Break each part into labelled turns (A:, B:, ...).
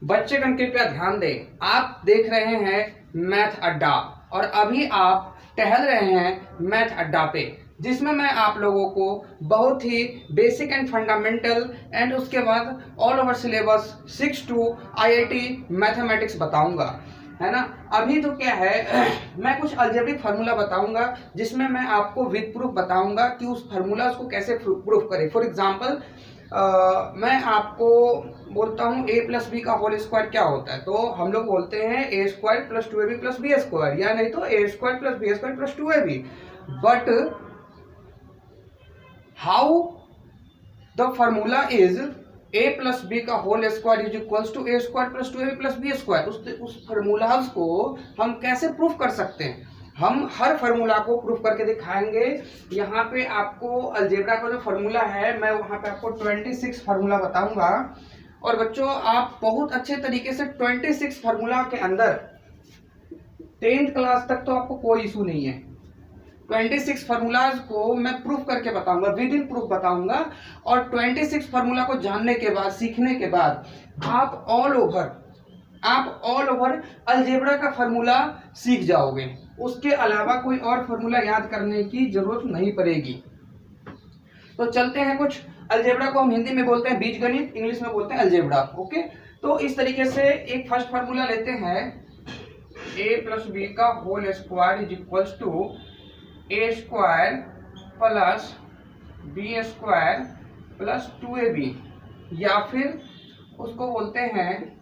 A: बच्चेगण कृपया ध्यान दें, आप देख रहे हैं मैथ अड्डा और अभी आप टहल रहे हैं मैथ अड्डा पे, जिसमें मैं आप लोगों को बहुत ही बेसिक एंड फंडामेंटल एंड उसके बाद all over syllabus 6 to IIT mathematics बताऊंगा, है ना। अभी तो क्या है मैं कुछ अलजेब्रिक फार्मूला बताऊंगा जिसमें मैं आपको विद प्रूफ बताऊंगा कि उस फार्मूला को कैसे प्रूफ करें। फॉर एग्जांपल मैं आपको बोलता हूँ a प्लस बी का होल स्क्वायर क्या होता है, तो हम लोग बोलते हैं A square plus 2ab plus B square, या नहीं तो A square plus B square plus 2ab। But how the formula is a plus B का whole square is equals to A square plus 2ab plus B square. उस formula को हम कैसे proof कर सकते हैं? हम हर फार्मूला को प्रूफ करके दिखाएंगे। यहाँ पे आपको अलजेब्रा का जो फार्मूला है मैं वहाँ पे आपको 26 फार्मूला बताऊंगा, और बच्चों आप बहुत अच्छे तरीके से 26 फार्मूला के अंदर 10th क्लास तक तो आपको कोई इशू नहीं है। 26 फार्मूलाज को मैं प्रूफ करके बताऊंगा, विद इन प्रूफ बताऊंगा, और 26 फार्मूला को जानने के बाद, सीखने के बाद आप ऑल ओवर अलजेब्रा का फार्मूला सीख जाओगे। उसके अलावा कोई और फार्मूला याद करने की जरूरत नहीं पड़ेगी। तो चलते हैं, कुछ अलजेब्रा को हम हिंदी में बोलते हैं बीजगणित, इंग्लिश में बोलते हैं अलजेब्रा। ओके, तो इस तरीके से एक फर्स्ट फार्मूला लेते हैं, a प्लस बी का whole square is equals to A square plus B square plus 2ab, या फिर उसको बोलते हैं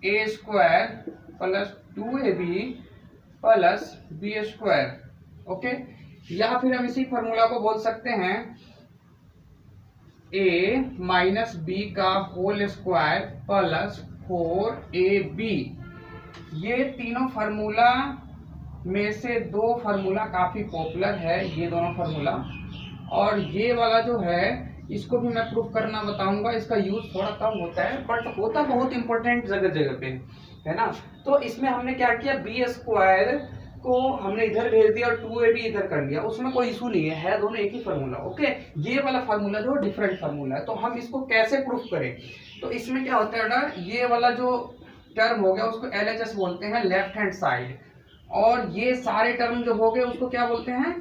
A: A square plus 2ab plus B square. Okay, या फिर हम इसी फॉर्मूला को बोल सकते हैं a माइनस बी का होल स्क्वायर प्लस 4ab। ये तीनों फार्मूला में से दो फार्मूला काफी पॉपुलर है, ये दोनों फार्मूला, और ये वाला जो है इसको भी मैं प्रूफ करना बताऊंगा। इसका यूज थोड़ा कम होता है बट होता बहुत इंपॉर्टेंट जगह जगह पे, है ना। तो इसमें हमने क्या किया, बी स्क्वायर को हमने इधर भेज दिया और 2ab इधर कर लिया, उसमें कोई इशू नहीं है दोनों एक ही फार्मूला। ओके, ये वाला फार्मूला जो डिफरेंट फार्मूला है, तो हम इसको कैसे प्रूफ करें? तो इसमें क्या होता है बेटा, ये वाला जो टर्म हो गया उसको LHS बोलते हैं, लेफ्ट हैंड साइड, और ये सारे टर्म जो हो गए उसको क्या बोलते हैं,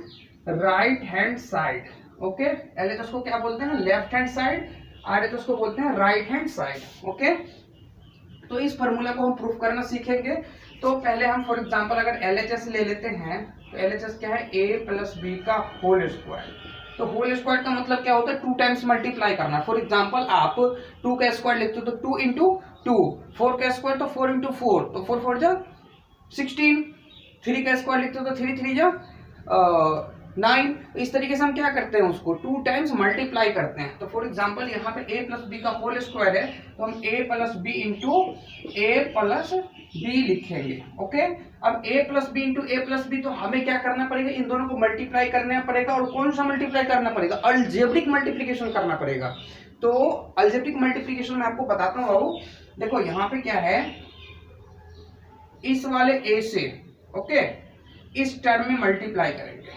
A: right hand side. Okay, LHS को क्या बोलते हैं, लेफ्ट हैंड साइड, RHS को बोलते हैं राइट हैंड साइड। ओके, तो इस फार्मूला को हम प्रूफ करना सीखेंगे। तो पहले हम फॉर एग्जांपल अगर LHS ले लेते हैं, तो LHS क्या है, a प्लस बी का होल स्क्वायर। तो होल स्क्वायर का मतलब क्या होता है, 2 टाइम्स मल्टीप्लाई करना। फॉर एग्जांपल आप 2 का स्क्वायर लिखते हो तो 2 इंटू 2, 4 का स्क्वायर तो 4 इंटू 4, तो 4 4 जा 16, 3 का स्क्वायर लिखते हो तो 3 3 जा 9। इस तरीके से हम क्या करते हैं, उसको 2 टाइम्स मल्टीप्लाई करते हैं। तो फॉर एग्जांपल यहाँ पे a प्लस बी का होल स्क्वायर है, तो हम a plus B into A plus B लिखेंगे। ओके, अब a plus B into A plus B, तो हमें क्या करना पड़ेगा, इन दोनों को मल्टीप्लाई करना पड़ेगा, और कौन सा मल्टीप्लाई करना पड़ेगा, अलजेब्रिक मल्टीप्लीकेशन करना पड़ेगा। तो अलजेब्रिक मल्टीप्लीकेशन मैं आपको बताता हूँ बाबू। देखो यहाँ पे क्या है, इस वाले a से ओके इस टर्म में मल्टीप्लाई करेंगे,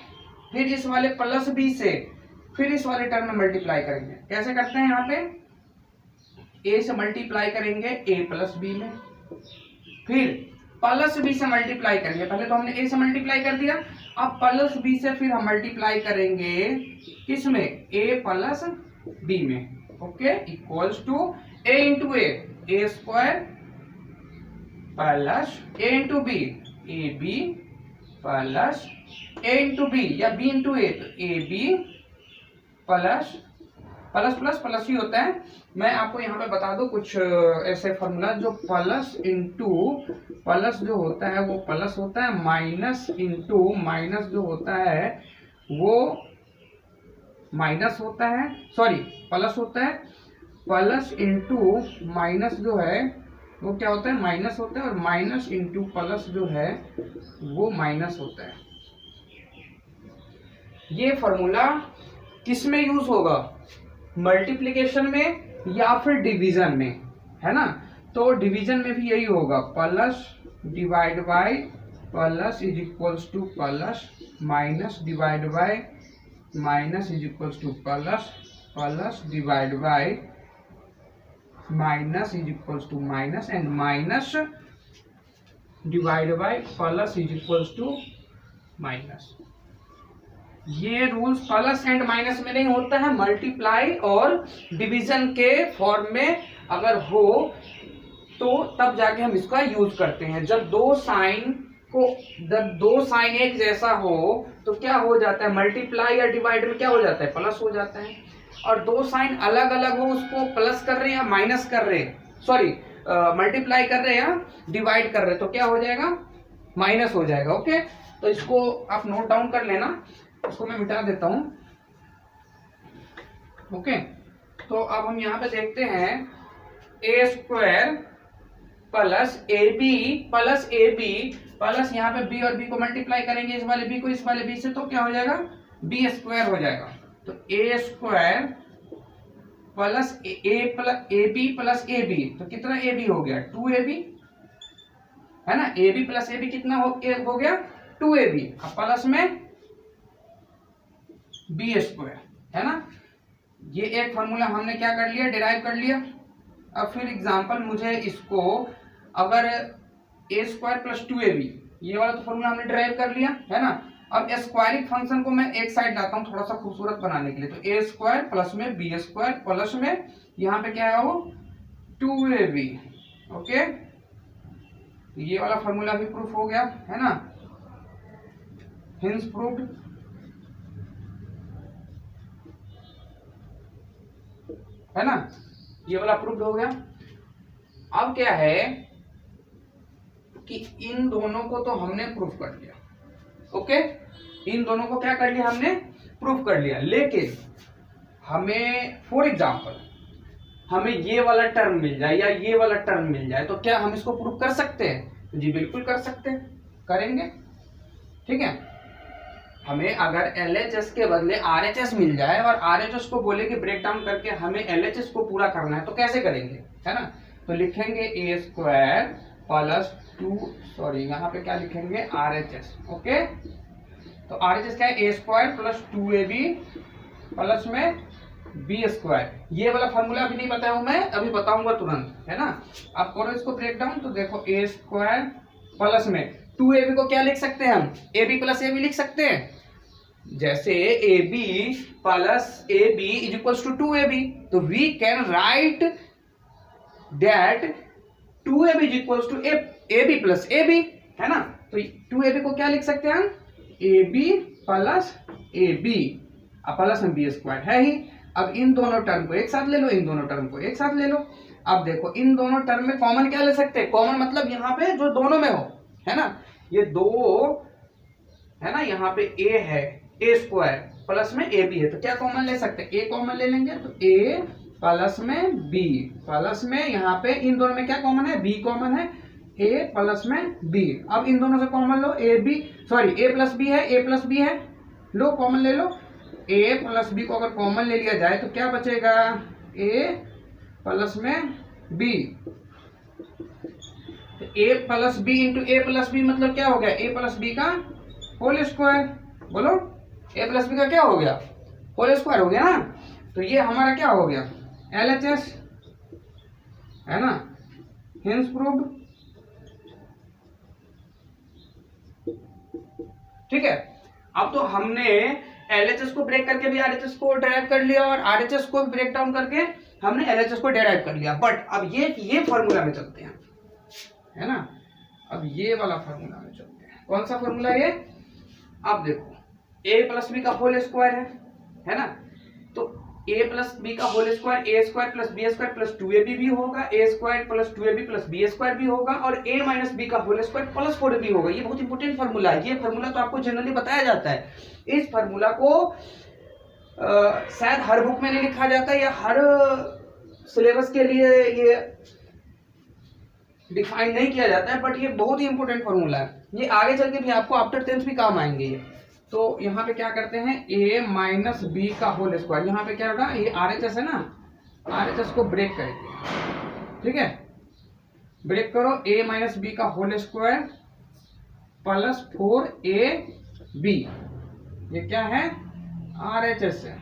A: फिर इस वाले प्लस बी से फिर इस वाले टर्म में मल्टीप्लाई करेंगे। कैसे करते हैं, यहाँ पे a से मल्टीप्लाई करेंगे a प्लस बी में, फिर प्लस बी से मल्टीप्लाई करेंगे। पहले तो हमने a से मल्टीप्लाई कर दिया, अब प्लस बी से फिर हम मल्टीप्लाई करेंगे किसमें, a प्लस बी में। Okay, equals to a into A square plus a into B A B plus a into B या b इंटू ए, तो A B plus plus plus plus ही होता है। मैं आपको यहाँ पे बता दूं कुछ ऐसे फॉर्मूला, जो प्लस इंटू प्लस जो होता है वो प्लस होता है, माइनस इंटू माइनस जो होता है वो माइनस होता है, सॉरी प्लस होता है, प्लस इंटू माइनस जो है वो क्या होता है, माइनस होता है, और माइनस इंटू प्लस जो है वो माइनस होता है। ये फॉर्मूला किस में यूज होगा, मल्टीप्लिकेशन में या फिर डिवीजन में, है ना। तो डिवीजन में भी यही होगा, plus divide by plus is equals to plus, minus divide by minus is equals to plus, plus divide by minus is equals to minus and minus divide by plus is equals to minus. ये rules plus and minus में नहीं होता है, multiply और division के form में अगर हो तो तब जाके हम इसका यूज करते हैं। जब दो साइन एक जैसा हो तो क्या हो जाता है, मल्टीप्लाई या डिवाइड में क्या हो जाता है, प्लस हो जाता है। और दो साइन अलग अलग हो, उसको प्लस कर रहे हैं या माइनस कर रहे हैं, सॉरी मल्टीप्लाई कर रहे हैं या डिवाइड कर रहे हैं, तो क्या हो जाएगा, माइनस हो जाएगा। ओके, तो इसको आप नोट डाउन कर लेना, इसको मैं मिटा देता हूं। ओके, तो अब हम यहाँ पे देखते हैं A square plus A B plus यहाँ पे बी और बी को मल्टीप्लाई करेंगे, इस वाले बी को इस वाले बी से, तो क्या हो जाएगा, बी स्क्वायर हो जाएगा। तो A square plus A B plus A B, तो कितना ए बी हो गया, 2ab है ना। A B plus A B कितना हो गया, 2ab। अब प्लस में बी स्क्वायर है ना। ये एक फॉर्मूला हमने क्या कर लिया, डिराइव कर लिया। अब फिर एग्जांपल, मुझे इसको अगर ए स्क्वायर प्लस 2ab, ये वाला तो फॉर्मूला हमने डिराइव कर लिया है ना। अब स्क्वायरिंग फंक्शन को मैं एक साइड लाता हूँ थोड़ा सा खूबसूरत बनाने के लिए। तो ए स्क्वायर प्लस में बी स्क्वायर प्लस में यहाँ पे क्या है वो 2ab। ओके, ये वाला फॉर्मूला भी प्रूफ हो गया है ना, हिंस प्रूफ्ड है ना, ये वाला प्रूफ हो गया। अब क्या है कि इन दोनों को तो हमने प्रूफ कर लिया। ओके, इन दोनों को क्या कर लिया, हमने प्रूफ कर लिया। लेकिन हमें फॉर एग्जांपल हमें ये वाला टर्म मिल जाए या ये वाला टर्म मिल जाए, तो क्या हम इसको प्रूफ कर सकते हैं, जी बिल्कुल कर सकते हैं, करेंगे। ठीक है, हमें अगर LHS के बदले RHS मिल जाए और RHS को बोले कि ब्रेक डाउन करके हमें LHS को पूरा करना है, तो कैसे करेंगे, है ना। तो लिखेंगे ए स्क्वायर प्लस 2, सॉरी यहाँ पे क्या लिखेंगे, RHS। ओके, तो RHS क्या है, A square plus 2ab plus में बी स्क्वायर। ये वाला फॉर्मूला अभी नहीं बताया हूं मैं, अभी बताऊंगा तुरंत, है ना। अब करो इसको ब्रेक डाउन, तो देखो ए स्क्वायर प्लस में 2ab को क्या लिख सकते हैं हम, ab प्लस ab लिख सकते हैं। जैसे ab plus ab is equals to 2ab, तो we can write that 2ab is equals to ab plus ab, है ना। तो 2ab को क्या लिख सकते हैं हम, ab प्लस ab, अब प्लस में बी स्क्वायर है ही। अब इन दोनों टर्म को एक साथ ले लो, इन दोनों टर्म को एक साथ ले लो। अब देखो इन दोनों टर्म में कॉमन क्या ले सकते हैं, कॉमन मतलब यहाँ पे जो दोनों में हो, है ना, ये दो है ना, यहाँ पे a है, ए स्क्वायर प्लस में ए बी है, तो क्या कॉमन ले सकते हैं, ए कॉमन ले लेंगे, तो ए प्लस में बी प्लस में यहाँ पे इन दोनों में क्या कॉमन है, बी कॉमन है, ए प्लस में बी। अब इन दोनों से कॉमन लो, A B sorry A plus B है, ए प्लस बी है, लो कॉमन ले लो। ए प्लस बी को अगर कॉमन ले लिया जाए तो क्या बचेगा, ए प्लस में बी। तो ए plus B into A plus B मतलब क्या हो गया, ए प्लस बी का होल स्क्वायर। बोलो, ए प्लस बी का क्या हो गया, होल स्क्वायर हो गया ना। तो ये हमारा क्या हो गया, LHS, है ना, हिंस प्रूव्ड। ठीक है, अब तो हमने LHS को ब्रेक करके भी RHS को डेराइव कर लिया और RHS को ब्रेक डाउन करके हमने LHS को डेराइव कर लिया। बट अब ये फॉर्मूला में चलते हैं, है ना। अब ये वाला फॉर्मूला में चलते हैं, कौन सा फॉर्मूला ये, अब देखो a प्लस बी का होल स्क्वायर है ना। तो a प्लस बी का whole square A square plus B square plus 2ab भी होगा, A square plus 2ab plus B square भी होगा, और a माइनस बी का होल स्क्वायर प्लस 4ab होगा। ये बहुत इंपॉर्टेंट फॉर्मूला है, ये फॉर्मूला तो आपको जनरली बताया जाता है। इस फॉर्मूला को शायद हर बुक में नहीं लिखा जाता या हर सिलेबस के लिए ये डिफाइन नहीं किया जाता है, बट ये बहुत ही इंपॉर्टेंट फॉर्मूला है। ये आगे चल के भी आपको आफ्टर 10th भी काम आएंगे ये। तो यहाँ पे क्या करते हैं, a माइनस बी का होल स्क्वायर, यहाँ पे क्या होगा, ये RHS है ना, RHS को ब्रेक करेंगे। ठीक है, ब्रेक करो, a माइनस बी का होल स्क्वायर प्लस 4ab, ये क्या है, RHS है,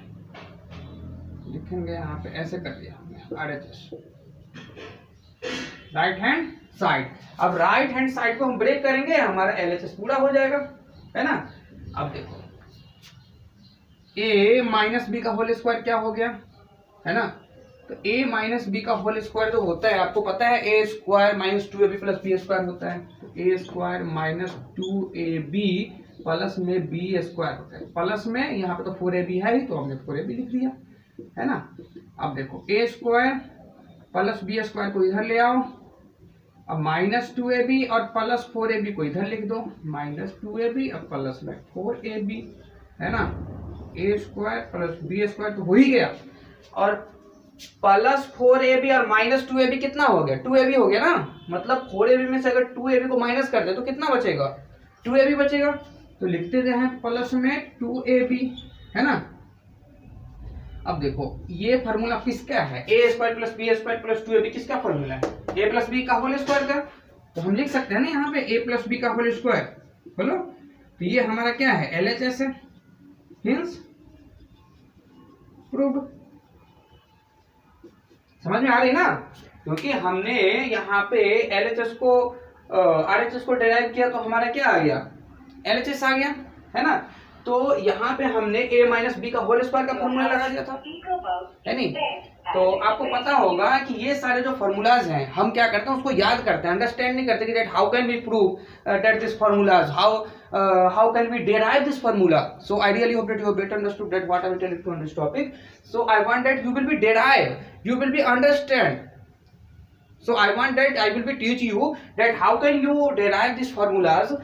A: लिखेंगे यहाँ पे ऐसे कर दिया हमने RHS। Right hand side. अब राइट हैंड साइड को हम ब्रेक करेंगे, हमारा LHS पूरा हो जाएगा, है ना। अब देखो a माइनस बी का होल स्क्वायर क्या हो गया, है ना। तो a माइनस बी का होल स्क्वायर जो होता है आपको पता है a square minus 2ab plus B square होता है। तो a square minus 2ab plus में b स्क्वायर होता है। प्लस में यहाँ पे तो 4ab है ही, तो हमने 4ab लिख दिया, है ना। अब देखो a square plus B square को इधर ले आओ, अब माइनस 2ab और प्लस 4ab को इधर लिख दो, माइनस 2ab और प्लस में 4ab, है ना। a square plus B square तो हो ही गया, और प्लस 4ab और माइनस 2ab कितना हो गया, 2ab हो गया ना। मतलब 4ab में से अगर 2ab को माइनस कर दे तो कितना बचेगा, 2ab बचेगा। तो लिखते हैं प्लस में 2ab, है ना। अब देखो ये फार्मूला किसका है, A square plus B square plus 2ab किसका फार्मूला है, a प्लस बी का होल स्क्वायर का। तो हम लिख सकते हैं ना यहाँ पे a प्लस बी का होल स्क्वायर, बोलो। तो ये हमारा क्या है, LHS है, हिंस प्रूव्ड। समझ में आ रही ना, क्योंकि हमने यहाँ पे LHS को RHS को डिराइव किया तो हमारा क्या आ गया, LHS आ गया, है ना। तो यहाँ पे हमने a माइनस बी का होल स्क्वायर का फॉर्मूला लगा दिया था, है नहीं। तो आपको पता होगा कि ये सारे जो फॉर्मूलाज हैं हम क्या करते हैं उसको याद करते हैं, अंडरस्टैंड नहीं करते कि that how can we prove that this formulas, how can we derive this formula. So I really hope that you have better understood that what I will tell you on this topic. So I want that you will be derive, you will be understand. So I want that I will be teach you that how can you derive these formulas